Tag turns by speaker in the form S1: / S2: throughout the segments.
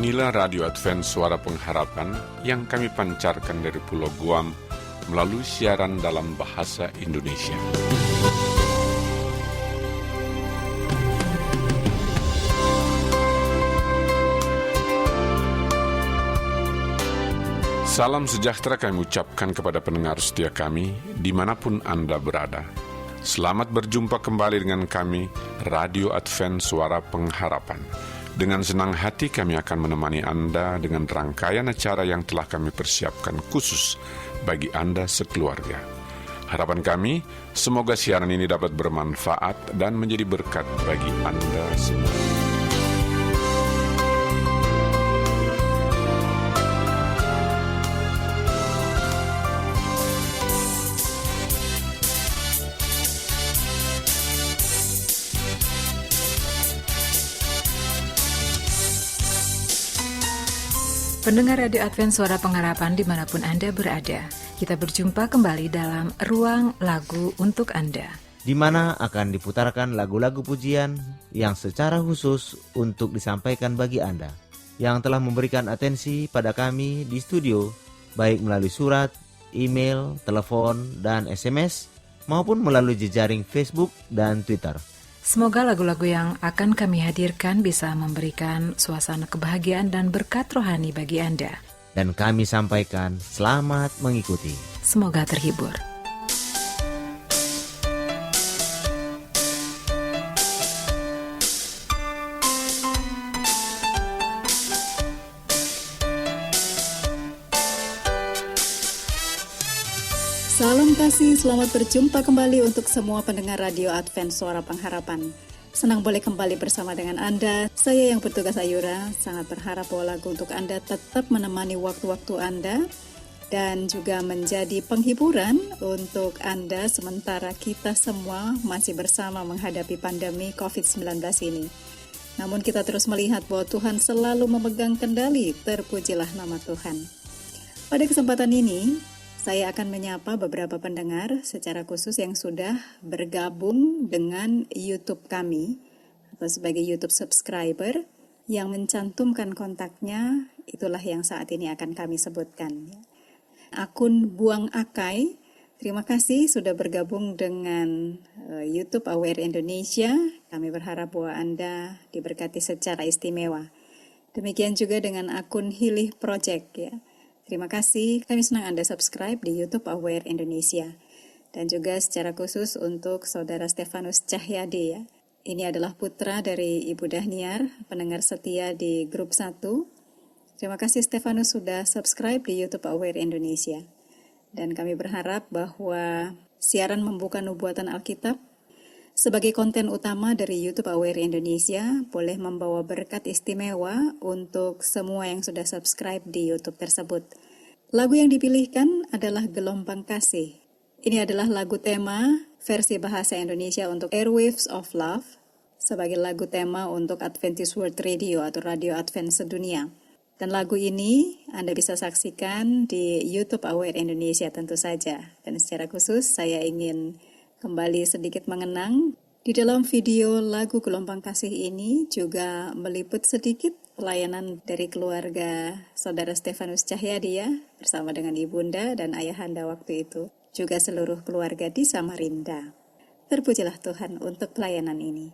S1: Inilah Radio Advent Suara Pengharapan yang kami pancarkan dari Pulau Guam melalui siaran dalam bahasa Indonesia. Salam sejahtera kami ucapkan kepada pendengar setia kami dimanapun Anda berada. Selamat berjumpa kembali dengan kami, Radio Advent Suara Pengharapan. Dengan senang hati kami akan menemani Anda dengan rangkaian acara yang telah kami persiapkan khusus bagi Anda sekeluarga. Harapan kami, semoga siaran ini dapat bermanfaat dan menjadi berkat bagi Anda semua.
S2: Pendengar Radio Advent Suara Pengharapan dimanapun Anda berada, kita berjumpa kembali dalam Ruang Lagu untuk Anda,
S3: di mana akan diputarkan lagu-lagu pujian yang secara khusus untuk disampaikan bagi Anda yang telah memberikan atensi pada kami di studio, baik melalui surat, email, telepon, dan SMS, maupun melalui jejaring Facebook dan Twitter.
S2: Semoga lagu-lagu yang akan kami hadirkan bisa memberikan suasana kebahagiaan dan berkat rohani bagi Anda.
S3: Dan kami sampaikan selamat mengikuti.
S2: Semoga terhibur.
S4: Salam kasih, selamat berjumpa kembali untuk semua pendengar Radio Advent Suara Pengharapan. Senang boleh kembali bersama dengan Anda. Saya yang bertugas Ayura, sangat berharap bahwa lagu untuk Anda tetap menemani waktu-waktu Anda dan juga menjadi penghiburan untuk Anda sementara kita semua masih bersama menghadapi pandemi COVID-19 ini. Namun kita terus melihat bahwa Tuhan selalu memegang kendali, terpujilah nama Tuhan. Pada kesempatan ini, saya akan menyapa beberapa pendengar secara khusus yang sudah bergabung dengan YouTube kami atau sebagai YouTube subscriber yang mencantumkan kontaknya, itulah yang saat ini akan kami sebutkan. Akun Buang Akai, terima kasih sudah bergabung dengan YouTube Aware Indonesia. Kami berharap bahwa Anda diberkati secara istimewa. Demikian juga dengan akun Hilih Project ya. Terima kasih, kami senang Anda subscribe di YouTube Aware Indonesia. Dan juga secara khusus untuk Saudara Stefanus Cahyadi ya. Ini adalah putra dari Ibu Dahniar, pendengar setia di grup 1. Terima kasih Stefanus sudah subscribe di YouTube Aware Indonesia. Dan kami berharap bahwa siaran Membuka Nubuatan Alkitab sebagai konten utama dari YouTube Aware Indonesia boleh membawa berkat istimewa untuk semua yang sudah subscribe di YouTube tersebut. Lagu yang dipilihkan adalah Gelombang Kasih. Ini adalah lagu tema versi bahasa Indonesia untuk Airwaves of Love sebagai lagu tema untuk Adventist World Radio atau Radio Advent Sedunia. Dan lagu ini Anda bisa saksikan di YouTube Aware Indonesia tentu saja. Dan secara khusus saya ingin kembali sedikit mengenang, di dalam video lagu Gelombang Kasih ini juga meliput sedikit pelayanan dari keluarga Saudara Stefanus Cahyadi ya, bersama dengan ibunda dan ayahanda waktu itu, juga seluruh keluarga di Samarinda. Terpujilah Tuhan untuk pelayanan ini.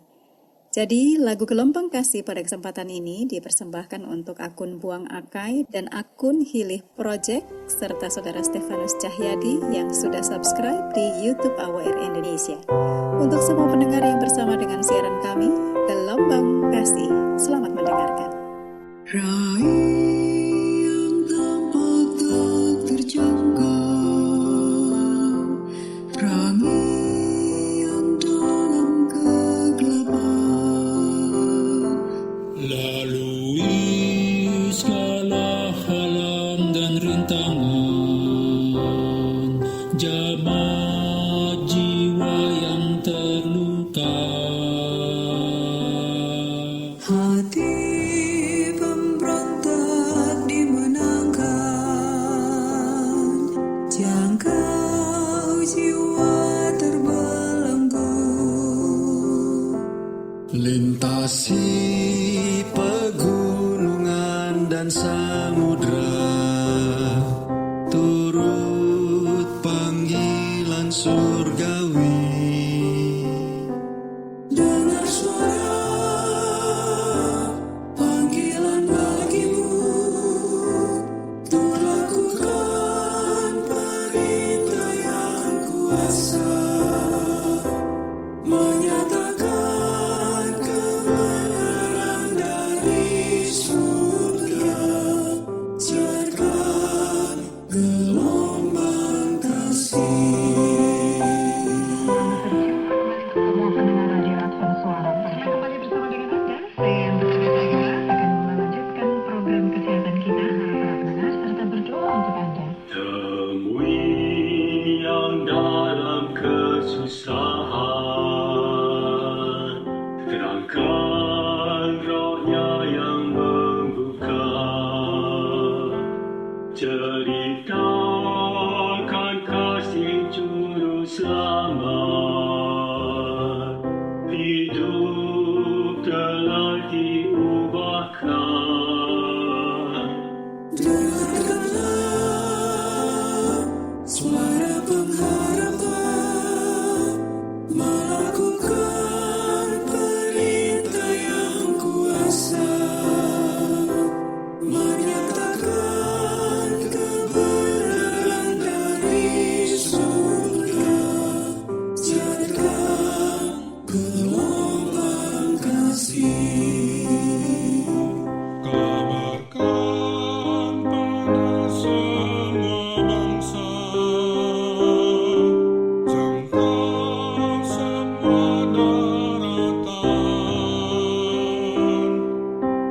S4: Jadi lagu Gelombang Kasih pada kesempatan ini dipersembahkan untuk akun Buang Akai dan akun Hilih Project serta Saudara Stefanus Cahyadi yang sudah subscribe di YouTube Aware Indonesia. Untuk semua pendengar yang bersama dengan siaran kami, Gelombang Kasih. Selamat mendengarkan.
S5: Raih yang tampak tak terjangkau, perangi yang dalam kegelapan, lalui segala halang dan rintangan, jamah jiwa yang terluka. Hati pemberontak dimenangkan, jangkau jiwa terbelenggu, lintasi pegunungan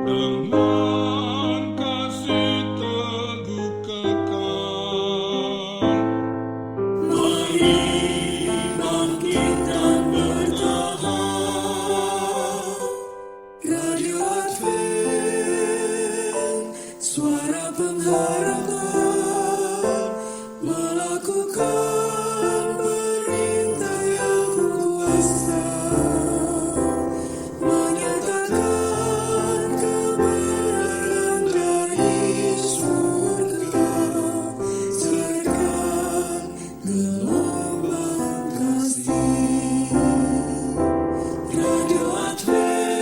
S5: dengan kasih teguh kekal. Mari bangkitkan bertahan, Radio Advent, suara pengharapan, melakukan perintah yang kuasa, menyatakan kebenaran dari surga, serkan gelombang kasih. Radio Advent,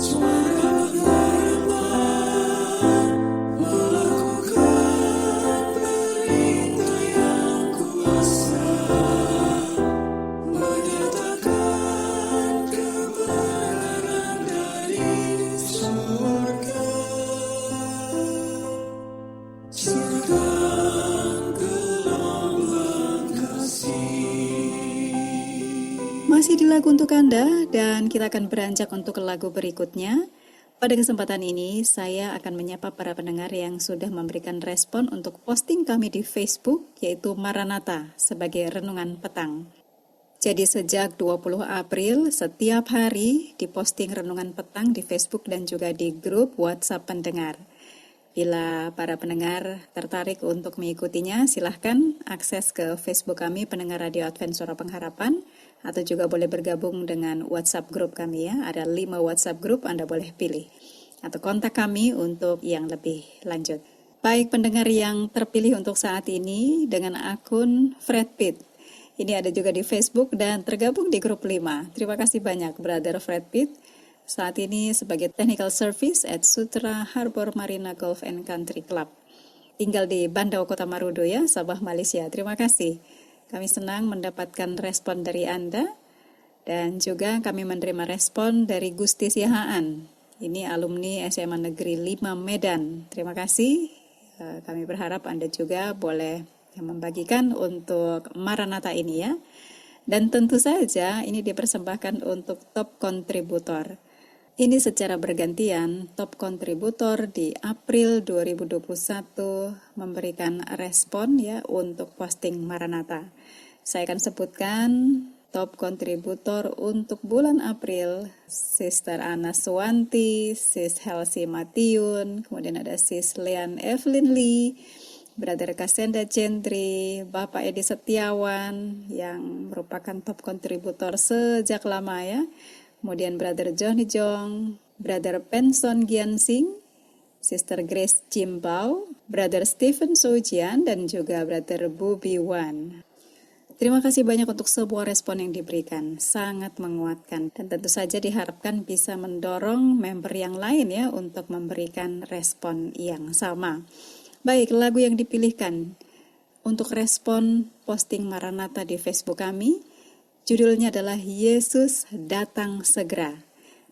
S5: suara pengharapan, melakukan perintah yang kuasa, menyatakan kebenaran dari surga, serkan gelombang kasih.
S4: Masih di lagu untuk Anda, dan kita akan beranjak untuk lagu berikutnya. Pada kesempatan ini, saya akan menyapa para pendengar yang sudah memberikan respon untuk posting kami di Facebook, yaitu Maranatha, sebagai renungan petang. Jadi sejak 20 April, setiap hari diposting renungan petang di Facebook dan juga di grup WhatsApp pendengar. Bila para pendengar tertarik untuk mengikutinya, silahkan akses ke Facebook kami, Pendengar Radio Advent Suara Pengharapan, atau juga boleh bergabung dengan WhatsApp grup kami ya. Ada 5 WhatsApp grup, Anda boleh pilih. Atau kontak kami untuk yang lebih lanjut. Baik pendengar yang terpilih untuk saat ini dengan akun Fred Pitt. Ini ada juga di Facebook dan tergabung di grup 5. Terima kasih banyak Brother Fred Pitt. Saat ini sebagai Technical Service at Sutra Harbor Marina Golf and Country Club. Tinggal di Bandau, Kota Marudu ya, Sabah, Malaysia. Terima kasih. Kami senang mendapatkan respon dari Anda. Dan juga kami menerima respon dari Gusti Siahaan. Ini alumni SMA Negeri 5 Medan. Terima kasih. Kami berharap Anda juga boleh membagikan untuk Maranatha ini ya. Dan tentu saja ini dipersembahkan untuk top kontributor. Ini secara bergantian, top kontributor di April 2021 memberikan respon ya untuk posting Maranatha. Saya akan sebutkan top kontributor untuk bulan April, Sister Anna Suwanti, Sis Helsi Matiun, kemudian ada Sis Lean Evelyn Lee, Brother Kasenda Gentry, Bapak Edi Setiawan yang merupakan top kontributor sejak lama ya. Kemudian Brother Johnny Jong, Brother Penson Giansing, Sister Grace Jimbao, Brother Stephen Sojian, dan juga Brother Bubi Wan. Terima kasih banyak untuk sebuah respon yang diberikan, sangat menguatkan. Dan tentu saja diharapkan bisa mendorong member yang lain ya untuk memberikan respon yang sama. Baik, lagu yang dipilihkan untuk respon posting Maranatha di Facebook kami, judulnya adalah Yesus Datang Segera.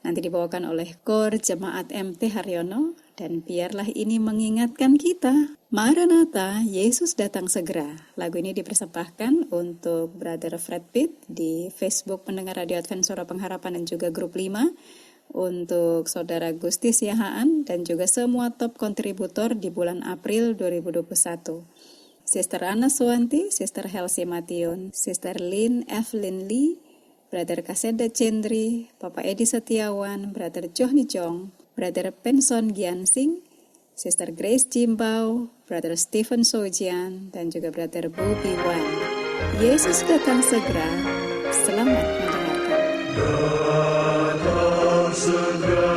S4: Nanti dibawakan oleh Kor Jemaat MT Haryono, dan biarlah ini mengingatkan kita, Maranatha, Yesus Datang Segera. Lagu ini dipersembahkan untuk Brother Fred Pitt di Facebook Pendengar Radio Advent Suara Pengharapan dan juga grup 5, untuk Saudara Gusti Siahaan dan juga semua top kontributor di bulan April 2021. Sister Anna Suwanti, Sister Helsi Matiun, Sister Lynn Evelyn Lee, Brother Kasenda Cendri, Bapak Edi Setiawan, Brother Johnny Jong, Brother Penson Giansing, Sister Grace Jimbao, Brother Stephen Sojian, dan juga Brother Bubi Wan. Yesus datang segera. Selamat mendengarkan.
S5: Datang segera,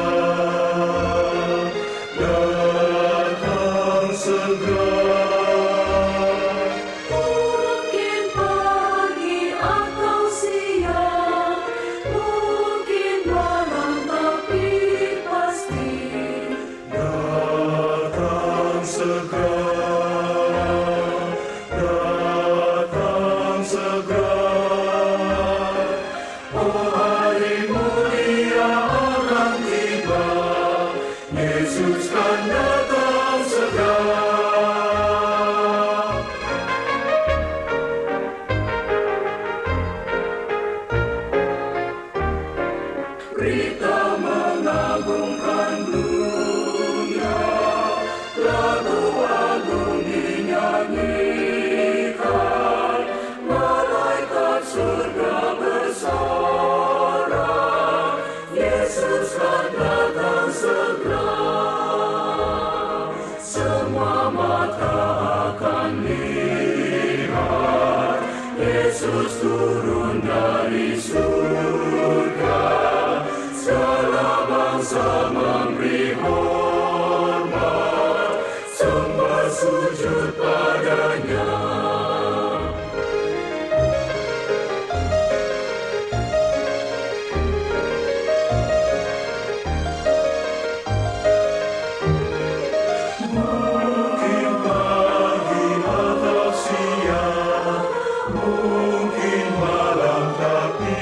S5: datang segera. Mungkin pagi atau siang, mungkin malam tapi pasti datang segera, datang segera. Oh hari mulia orang mengagumkan dunia, lagu agung dinyanyikan, malaikat surga bersorak, Yesus kan datang segera. Semua mata akan lihat Yesus turun dari surga. Segala bangsa memberi hormat, sembah sujud padanya. Mungkin pagi atau siang, mungkin malam, tapi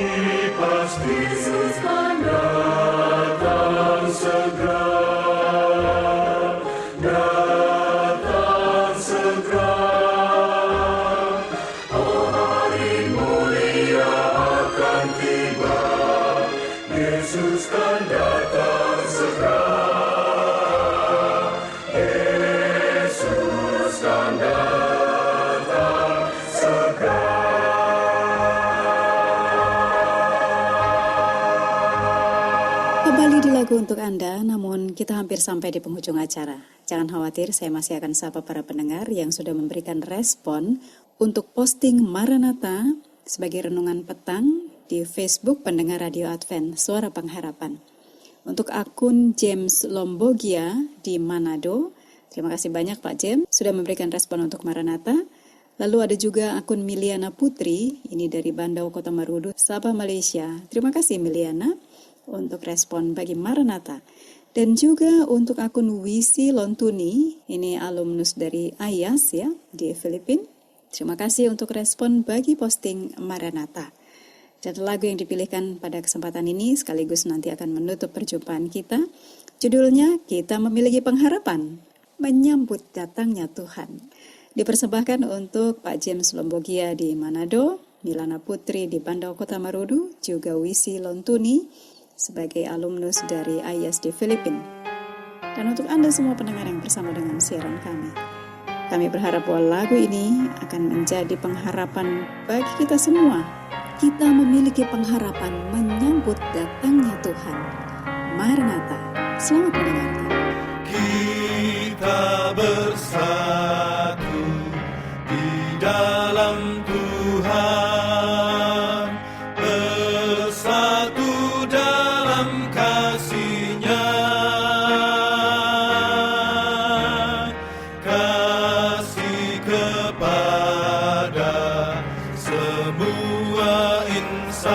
S5: pasti Yesus kan datang segera, datang segera. Oh, hari mulia akan tiba, Yesus kan datang segera. Yesus kan datang segera.
S4: Kembali di lagu untuk Anda, namun kita hampir sampai di penghujung acara. Jangan khawatir, saya masih akan sapa para pendengar yang sudah memberikan respon untuk posting Maranatha sebagai renungan petang di Facebook Pendengar Radio Advent Suara Pengharapan. Untuk akun James Lombogia di Manado, terima kasih banyak Pak James sudah memberikan respon untuk Maranatha. Lalu ada juga akun Miliana Putri, ini dari Bandau, Kota Marudu, Sabah, Malaysia. Terima kasih Miliana untuk respon bagi Maranatha. Dan juga untuk akun Wisi Lontuni, ini alumnus dari IAS ya, di Filipina. Terima kasih untuk respon bagi posting Maranatha. Dan lagu yang dipilihkan pada kesempatan ini sekaligus nanti akan menutup perjumpaan kita. Judulnya, Kita Memiliki Pengharapan, Menyambut Datangnya Tuhan. Dipersembahkan untuk Pak James Lombogia di Manado, Milana Putri di Bandau, Kota Marudu, juga Wisi Lontuni sebagai alumnus dari IAS di Filipina. Dan untuk Anda semua pendengar yang bersama dengan siaran kami berharap bahwa lagu ini akan menjadi pengharapan bagi kita semua. Kita memiliki pengharapan menyambut datangnya Tuhan. Maranatha, selamat mendengarkan.
S5: Kita bersatu di dalam Tuhan, bersatu dalam kasih-Nya, kasih kepada semua insan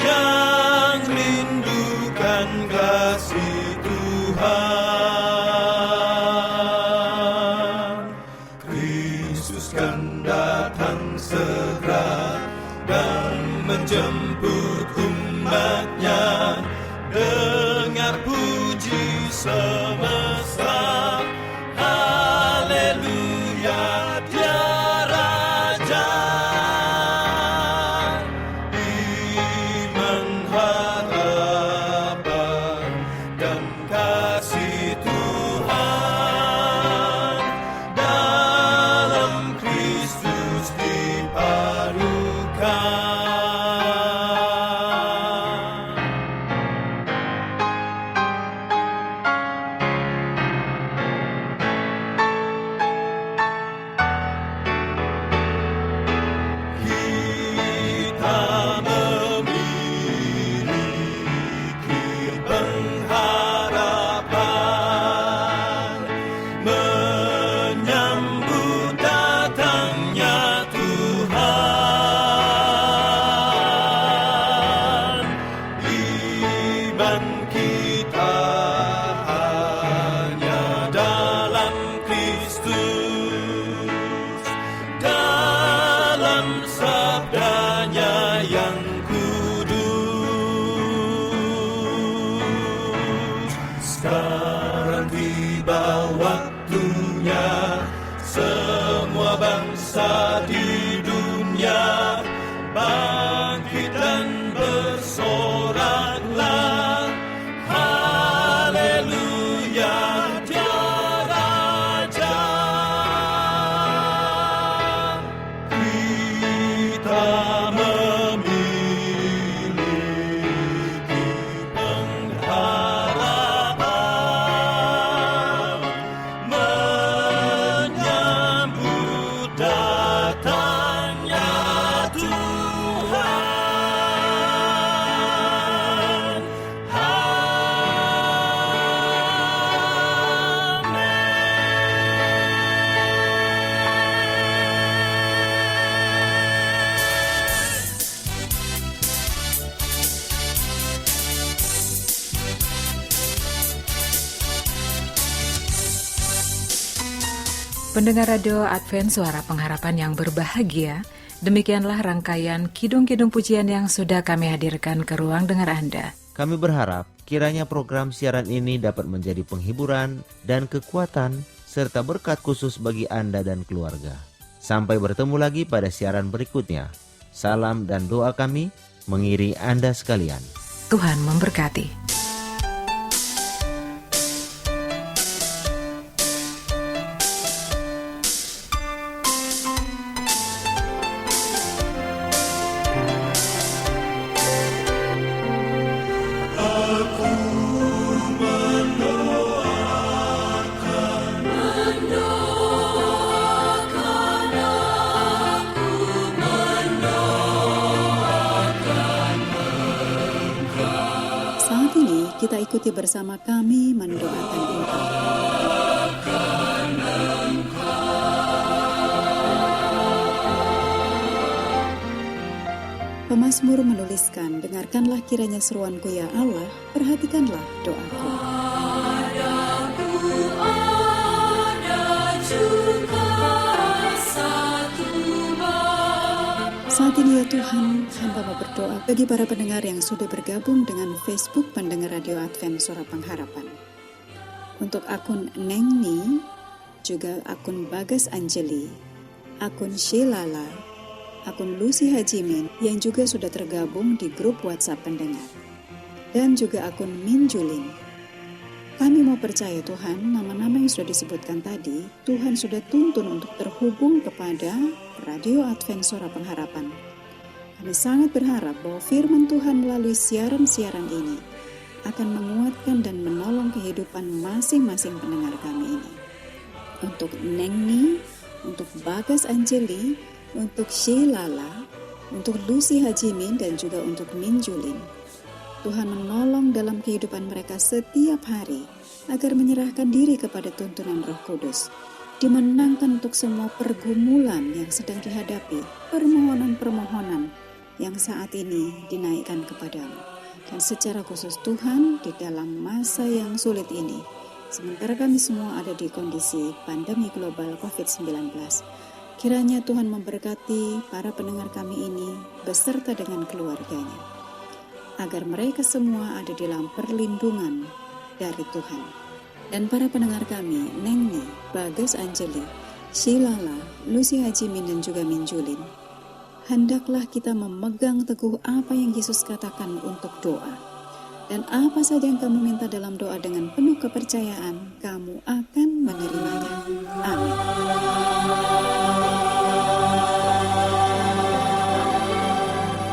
S5: yang rindukan kasih Tuhan. Kristus kan datang segera dan menjemput umat-Nya. Dengar puji semesta, haleluya, Dia Raja. Iman, harapan, dan kasih Tuhan dalam Kristus dipadukan. Kita memiliki pengharapan, menyambut datangnya Tuhan. Iman kita hanya dalam Kristus, dalam sabdanya yang kudus. Sekarang tiba waktunya, semua bangsa di dunia bangkit dan bersoraklah.
S2: Pendengar Radio Advent Suara Pengharapan yang berbahagia, demikianlah rangkaian kidung-kidung pujian yang sudah kami hadirkan ke ruang dengar Anda.
S3: Kami berharap kiranya program siaran ini dapat menjadi penghiburan dan kekuatan serta berkat khusus bagi Anda dan keluarga. Sampai bertemu lagi pada siaran berikutnya. Salam dan doa kami mengiringi Anda sekalian.
S2: Tuhan memberkati.
S4: Kita ikuti bersama kami mendoakan engkau. Pemazmur menuliskan, dengarkanlah kiranya seruanku ya Allah, perhatikanlah doaku. Saat ini ya Tuhan, hamba mau berdoa bagi para pendengar yang sudah bergabung dengan Facebook Pendengar Radio Advent Suara Pengharapan. Untuk akun Nengni, juga akun Bagas Anjeli, akun Shilala, akun Lucy Hajimin yang juga sudah tergabung di grup WhatsApp pendengar, dan juga akun Minjulin. Kami mau percaya Tuhan, nama-nama yang sudah disebutkan tadi, Tuhan sudah tuntun untuk terhubung kepada Radio Advent Suara Pengharapan. Kami sangat berharap bahwa firman Tuhan melalui siaran-siaran ini akan menguatkan dan menolong kehidupan masing-masing pendengar kami ini. Untuk Nengni, untuk Bagas Anjeli, untuk Shilala, untuk Lucy Hajimin, dan juga untuk Minjulin. Tuhan menolong dalam kehidupan mereka setiap hari agar menyerahkan diri kepada tuntunan Roh Kudus, dimenangkan untuk semua pergumulan yang sedang dihadapi, permohonan-permohonan yang saat ini dinaikkan kepadamu. Dan secara khusus Tuhan, di dalam masa yang sulit ini, sementara kami semua ada di kondisi pandemi global COVID-19, kiranya Tuhan memberkati para pendengar kami ini beserta dengan keluarganya, agar mereka semua ada di dalam perlindungan dari Tuhan. Dan para pendengar kami, Nengni, Bagas Anjeli, Shilala, Lucy Hajimin, dan juga Minjulin, hendaklah kita memegang teguh apa yang Yesus katakan untuk doa. Dan apa saja yang kamu minta dalam doa dengan penuh kepercayaan, kamu akan menerimanya. Amin.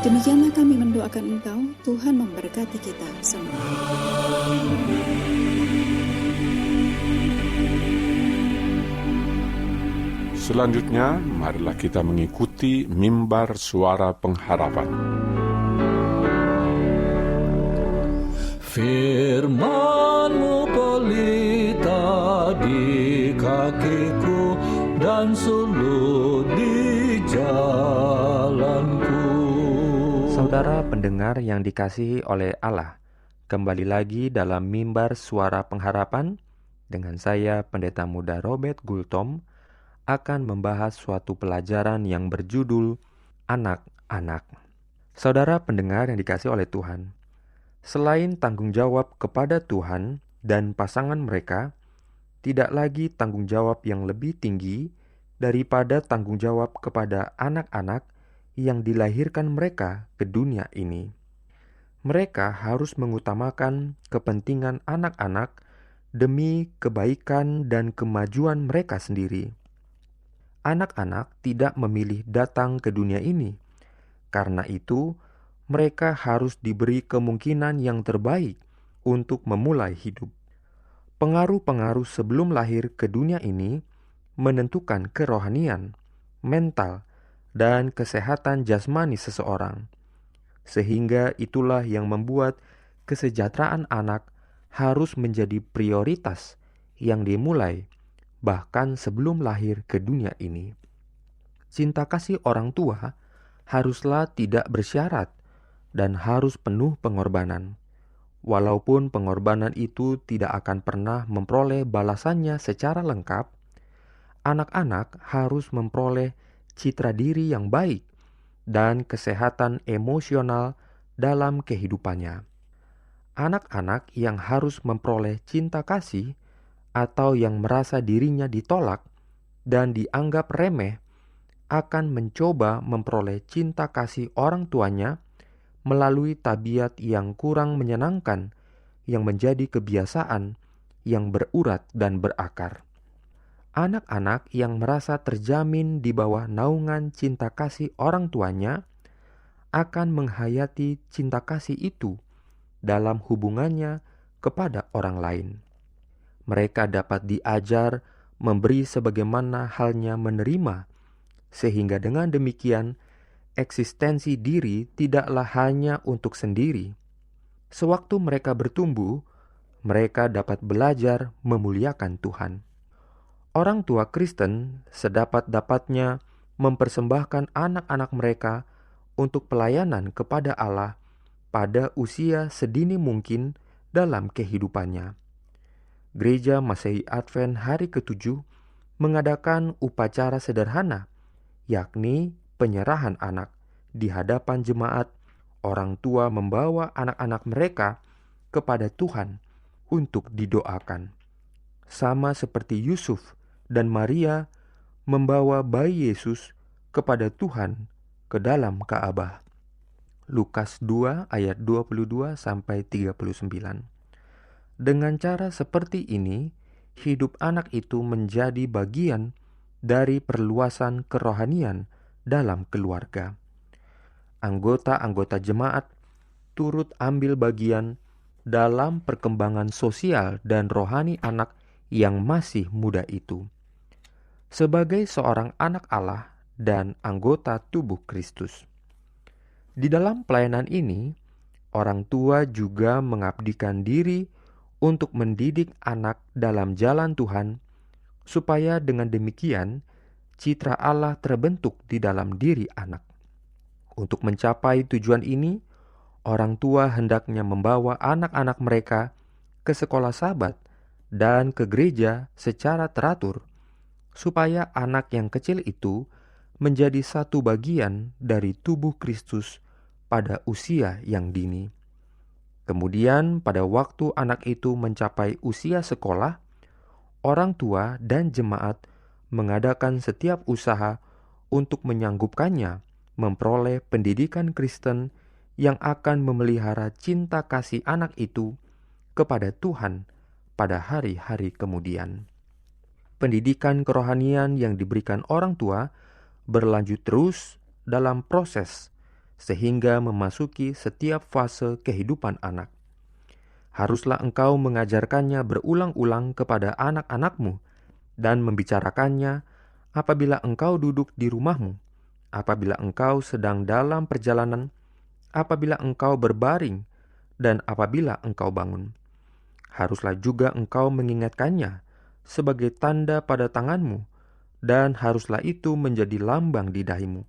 S4: Demikianlah kami mendoakan engkau, Tuhan memberkati kita semua.
S1: Selanjutnya, marilah kita mengikuti mimbar suara pengharapan.
S5: Firman-Mu pelita di kakiku dan suluh di jalanku.
S6: Saudara pendengar yang dikasihi oleh Allah, kembali lagi dalam mimbar suara pengharapan dengan saya Pendeta Muda Robert Gultom akan membahas suatu pelajaran yang berjudul Anak-anak. Saudara pendengar yang dikasihi oleh Tuhan, selain tanggung jawab kepada Tuhan dan pasangan mereka, tidak lagi tanggung jawab yang lebih tinggi daripada tanggung jawab kepada anak-anak yang dilahirkan mereka ke dunia ini. Mereka harus mengutamakan kepentingan anak-anak demi kebaikan dan kemajuan mereka sendiri. Anak-anak tidak memilih datang ke dunia ini. Karena itu, mereka harus diberi kemungkinan yang terbaik untuk memulai hidup. Pengaruh-pengaruh sebelum lahir ke dunia ini menentukan kerohanian, mental, dan kesehatan jasmani seseorang. Sehingga itulah yang membuat kesejahteraan anak harus menjadi prioritas yang dimulai bahkan sebelum lahir ke dunia ini. Cinta kasih orang tua haruslah tidak bersyarat dan harus penuh pengorbanan. Walaupun pengorbanan itu tidak akan pernah memperoleh balasannya secara lengkap, anak-anak harus memperoleh citra diri yang baik dan kesehatan emosional dalam kehidupannya. Anak-anak yang harus memperoleh cinta kasih atau yang merasa dirinya ditolak dan dianggap remeh akan mencoba memperoleh cinta kasih orang tuanya melalui tabiat yang kurang menyenangkan yang menjadi kebiasaan yang berurat dan berakar. Anak-anak yang merasa terjamin di bawah naungan cinta kasih orang tuanya akan menghayati cinta kasih itu dalam hubungannya kepada orang lain. Mereka dapat diajar memberi sebagaimana halnya menerima, sehingga dengan demikian eksistensi diri tidaklah hanya untuk sendiri. Sewaktu mereka bertumbuh, mereka dapat belajar memuliakan Tuhan. Orang tua Kristen sedapat-dapatnya mempersembahkan anak-anak mereka untuk pelayanan kepada Allah pada usia sedini mungkin dalam kehidupannya. Gereja Masehi Advent hari ke-7 mengadakan upacara sederhana, yakni penyerahan anak. Di hadapan jemaat, orang tua membawa anak-anak mereka kepada Tuhan untuk didoakan. Sama seperti Yusuf dan Maria membawa bayi Yesus kepada Tuhan ke dalam Ka'bah. Lukas 2 ayat 22-39. Dengan cara seperti ini, hidup anak itu menjadi bagian dari perluasan kerohanian dalam keluarga. Anggota-anggota jemaat turut ambil bagian dalam perkembangan sosial dan rohani anak yang masih muda itu. Sebagai seorang anak Allah dan anggota tubuh Kristus. Di dalam pelayanan ini, orang tua juga mengabdikan diri untuk mendidik anak dalam jalan Tuhan, supaya dengan demikian citra Allah terbentuk di dalam diri anak. Untuk mencapai tujuan ini, orang tua hendaknya membawa anak-anak mereka ke sekolah Sabat dan ke gereja secara teratur, supaya anak yang kecil itu menjadi satu bagian dari tubuh Kristus pada usia yang dini. Kemudian pada waktu anak itu mencapai usia sekolah, orang tua dan jemaat mengadakan setiap usaha untuk menyanggupkannya memperoleh pendidikan Kristen yang akan memelihara cinta kasih anak itu kepada Tuhan pada hari-hari kemudian. Pendidikan kerohanian yang diberikan orang tua berlanjut terus dalam proses sehingga memasuki setiap fase kehidupan anak. Haruslah engkau mengajarkannya berulang-ulang kepada anak-anakmu dan membicarakannya apabila engkau duduk di rumahmu, apabila engkau sedang dalam perjalanan, apabila engkau berbaring, dan apabila engkau bangun. Haruslah juga engkau mengingatkannya sebagai tanda pada tanganmu, dan haruslah itu menjadi lambang di dahimu,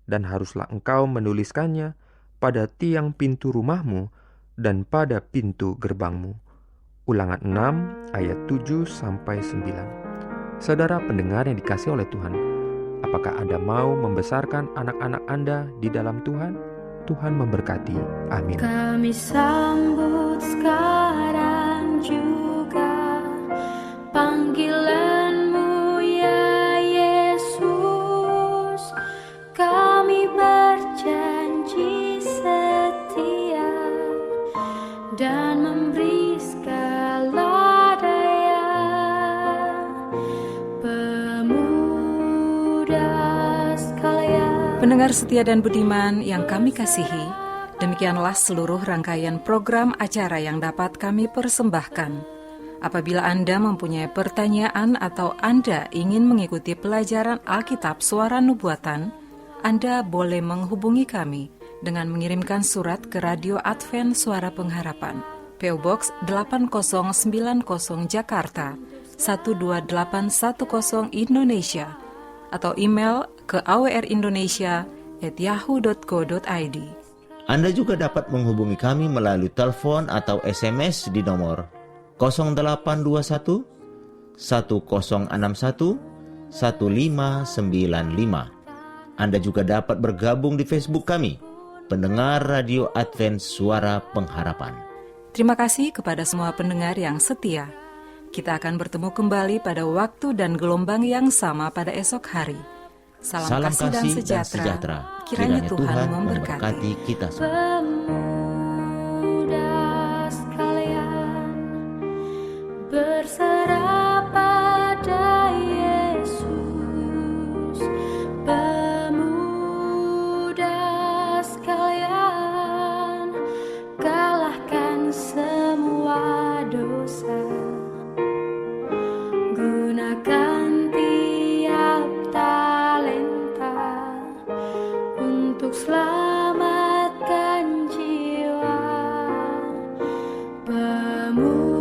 S6: dan haruslah engkau menuliskannya pada tiang pintu rumahmu dan pada pintu gerbangmu. Ulangan 6 ayat 7-9. Saudara pendengar yang dikasihi oleh Tuhan, apakah Anda mau membesarkan anak-anak Anda di dalam Tuhan? Tuhan memberkati. Amin.
S7: Kami sambut sekarang juga panggilan-Mu ya Yesus. Kami berjanji setia dan memberi segala daya. Pemuda sekalian.
S2: Pendengar setia dan budiman yang kami kasihi, demikianlah seluruh rangkaian program acara yang dapat kami persembahkan. Apabila Anda mempunyai pertanyaan atau Anda ingin mengikuti pelajaran Alkitab Suara Nubuatan, Anda boleh menghubungi kami dengan mengirimkan surat ke Radio Advent Suara Pengharapan, PO Box 8090 Jakarta 12810 Indonesia, atau email ke awrindonesia@yahoo.co.id.
S3: Anda juga dapat menghubungi kami melalui telepon atau SMS di nomor 0821 1061 Anda juga dapat bergabung di Facebook kami, Pendengar Radio Advent Suara Pengharapan.
S2: Terima kasih kepada semua pendengar yang setia. Kita akan bertemu kembali pada waktu dan gelombang yang sama pada esok hari. Salam kasih dan sejahtera. Kiranya Tuhan memberkati
S3: kita semua.
S7: Pemuda sekalian, berserah pada Yesus. Pemuda sekalian, kalahkan semua dosa. Gunakan tiap talenta untuk selamatkan jiwa. Pemuda